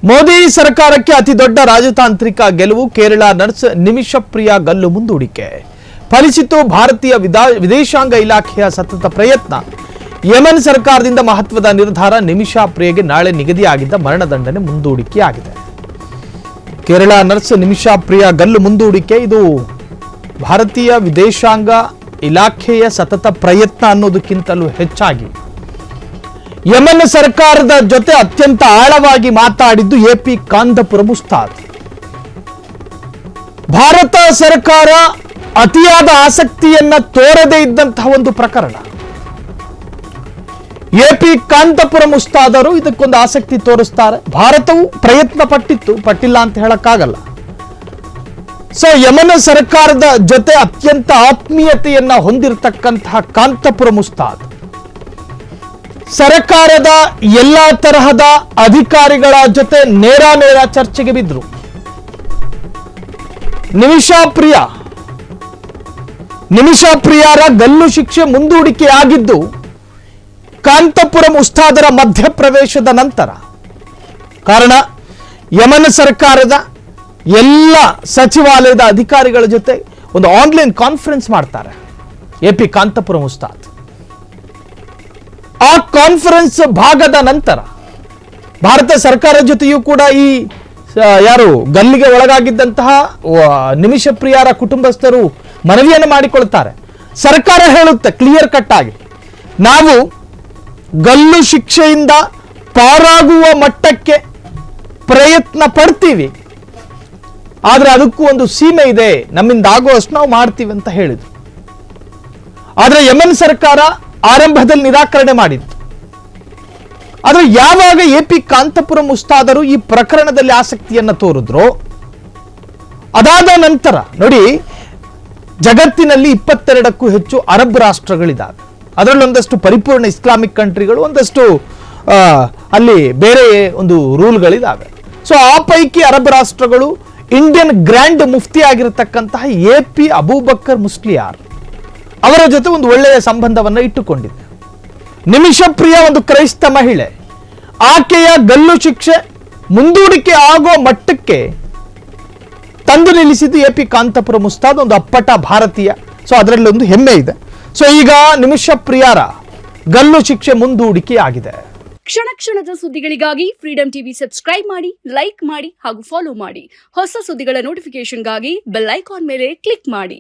ಮೋದಿ ಸರ್ಕಾರಕ್ಕೆ ಅತಿ ದೊಡ್ಡ ರಾಜತಾಂತ್ರಿಕ ಗೆಲುವು. ಕೇರಳ ನರ್ಸ್ ನಿಮಿಷಪ್ರಿಯಾ ಗಲ್ಲು ಮುಂದೂಡಿಕೆ ಫಲಿಸಿತು. ಭಾರತೀಯ ವಿದೇಶಾಂಗ ಇಲಾಖೆಯ ಸತತ ಪ್ರಯತ್ನ. ಯೆಮೆನ್ ಸರ್ಕಾರದಿಂದ ಮಹತ್ವದ ನಿರ್ಧಾರ. ನಿಮಿಷಪ್ರಿಯಾಗೆ ನಾಳೆ ನಿಗದಿಯಾಗಿದ್ದ ಮರಣದಂಡನೆ ಮುಂದೂಡಿಕೆಯಾಗಿದೆ. ಕೇರಳ ನರ್ಸ್ ನಿಮಿಷಪ್ರಿಯಾ ಗಲ್ಲು ಮುಂದೂಡಿಕೆ ಇದು ಭಾರತೀಯ ವಿದೇಶಾಂಗ ಇಲಾಖೆಯ ಸತತ ಪ್ರಯತ್ನ ಅನ್ನೋದಕ್ಕಿಂತಲೂ ಹೆಚ್ಚಾಗಿ ಯೆಮೆನ್ ಸರ್ಕಾರದ ಜೊತೆ ಅತ್ಯಂತ ಆಳವಾಗಿ ಮಾತಾಡಿದ್ದು ಎಪಿ ಕಾಂದಪುರಂ ಉಸ್ತಾದ್. ಭಾರತ ಸರ್ಕಾರ ಅತಿಯಾದ ಆಸಕ್ತಿಯನ್ನ ತೋರದೇ ಇದ್ದಂತಹ ಒಂದು ಪ್ರಕರಣ. ಎಪಿ ಕಾಂದಪುರಂ ಉಸ್ತಾದರು ಇದಕ್ಕೊಂದು ಆಸಕ್ತಿ ತೋರಿಸ್ತಾರೆ. ಭಾರತವು ಪ್ರಯತ್ನ ಪಟ್ಟಿಲ್ಲ ಅಂತ ಹೇಳಕ್ಕಾಗಲ್ಲ. ಸೊ ಯೆಮೆನ್ ಸರ್ಕಾರದ ಜೊತೆ ಅತ್ಯಂತ ಆತ್ಮೀಯತೆಯನ್ನ ಹೊಂದಿರತಕ್ಕಂತಹ ಕಾಂತಪುರಂ ಉಸ್ತಾದ್ ಸರ್ಕಾರದ ಎಲ್ಲಾ ತರಹದ ಅಧಿಕಾರಿಗಳ ಜೊತೆ ನೇರ ಚರ್ಚೆಗೆ ಬಿದ್ರು. ನಿಮಿಷಪ್ರಿಯಾರ ಗಲ್ಲು ಶಿಕ್ಷೆ ಮುಂದೂಡಿಕೆಯಾಗಿದ್ದು ಕಾಂತಪುರಂ ಉಸ್ತಾದರ ಮಧ್ಯಪ್ರವೇಶದ ನಂತರ. ಕಾರಣ, ಯೆಮೆನ್ ಸರ್ಕಾರದ ಎಲ್ಲ ಸಚಿವಾಲಯದ ಅಧಿಕಾರಿಗಳ ಜೊತೆ ಒಂದು ಆನ್ಲೈನ್ ಕಾನ್ಫರೆನ್ಸ್ ಮಾಡ್ತಾರೆ ಎಪಿ ಕಾಂತಪುರಂ ಉಸ್ತಾದ್. ಆ ಕಾನ್ಫರೆನ್ಸ್ ಭಾಗದ ನಂತರ ಭಾರತ ಸರ್ಕಾರದ ಜೊತೆಯೂ ಕೂಡ ಈ ಯಾರು ಗಲ್ಲಿಗೆ ಒಳಗಾಗಿದ್ದಂತಹ ನಿಮಿಷಪ್ರಿಯಾರ ಕುಟುಂಬಸ್ಥರು ಮನವಿಯನ್ನು ಮಾಡಿಕೊಳ್ತಾರೆ. ಸರ್ಕಾರ ಹೇಳುತ್ತೆ ಕ್ಲಿಯರ್ ಕಟ್ ಆಗಿ, ನಾವು ಗಲ್ಲು ಶಿಕ್ಷೆಯಿಂದ ಪಾರಾಗುವ ಮಟ್ಟಕ್ಕೆ ಪ್ರಯತ್ನ ಪಡ್ತೀವಿ, ಆದ್ರೆ ಅದಕ್ಕೂ ಒಂದು ಸೀಮೆ ಇದೆ, ನಮ್ಮಿಂದ ಆಗುವಷ್ಟು ನಾವು ಮಾಡ್ತೀವಿ ಅಂತ ಹೇಳಿದ್ರು. ಆದ್ರೆ ಯೆಮೆನ್ ಸರ್ಕಾರ ಆರಂಭದಲ್ಲಿ ನಿರಾಕರಣೆ ಮಾಡಿತ್ತು. ಆದ್ರೆ ಯಾವಾಗ ಎಪಿ ಕಾಂತಪುರಂ ಉಸ್ತಾದರು ಈ ಪ್ರಕರಣದಲ್ಲಿ ಆಸಕ್ತಿಯನ್ನ ತೋರಿದ್ರು, ಅದಾದ ನಂತರ ನೋಡಿ, ಜಗತ್ತಿನಲ್ಲಿ 22ಕ್ಕೂ ಹೆಚ್ಚು ಅರಬ್ ರಾಷ್ಟ್ರಗಳಿದ್ದಾವೆ. ಅದರಲ್ಲಿ ಒಂದಷ್ಟು ಪರಿಪೂರ್ಣ ಇಸ್ಲಾಮಿಕ್ ಕಂಟ್ರಿಗಳು, ಒಂದಷ್ಟು ಅಲ್ಲಿ ಬೇರೆ ಒಂದು ರೂಲ್ಗಳಿದ್ದಾವೆ. ಸೊ ಆ ಪೈಕಿ ಅರಬ್ ರಾಷ್ಟ್ರಗಳು ಇಂಡಿಯನ್ ಗ್ರ್ಯಾಂಡ್ ಮುಫ್ತಿ ಆಗಿರತಕ್ಕಂತಹ ಎಪಿ ಅಬೂಬಕರ್ ಮುಸ್ಲಿಯಾರ್ ಅವರ ಜೊತೆ ಒಂದು ಒಳ್ಳೆಯ ಸಂಬಂಧವನ್ನು ಇಟ್ಟುಕೊಂಡಿದೆ. ನಿಮಿಷಪ್ರಿಯಾ ಒಂದು ಕ್ರೈಸ್ತ ಮಹಿಳೆ. ಆಕೆಯ ಗಲ್ಲು ಶಿಕ್ಷೆ ಮುಂದೂಡಿಕೆ ಆಗೋ ಮಟ್ಟಕ್ಕೆ ತಂದು ನಿಲ್ಲಿಸಿದ್ದು ಎಪಿ ಕಾಂತಪುರಂ ಉಸ್ತಾದ್, ಒಂದು ಅಪ್ಪಟ ಭಾರತೀಯ. ಸೊ ಅದರಲ್ಲಿ ಒಂದು ಹೆಮ್ಮೆ ಇದೆ. ಸೊ ಈಗ ನಿಮಿಷಪ್ರಿಯಾರ ಗಲ್ಲು ಶಿಕ್ಷೆ ಮುಂದೂಡಿಕೆ ಆಗಿದೆ. ಕ್ಷಣ ಕ್ಷಣದ ಸುದ್ದಿಗಳಿಗಾಗಿ ಫ್ರೀಡಂ ಟಿವಿ ಸಬ್ಸ್ಕ್ರೈಬ್ ಮಾಡಿ, ಲೈಕ್ ಮಾಡಿ ಹಾಗೂ ಫಾಲೋ ಮಾಡಿ. ಹೊಸ ಸುದ್ದಿಗಳ ನೋಟಿಫಿಕೇಶನ್ಗಾಗಿ ಬೆಲ್ ಐಕಾನ್ ಮೇಲೆ ಕ್ಲಿಕ್ ಮಾಡಿ.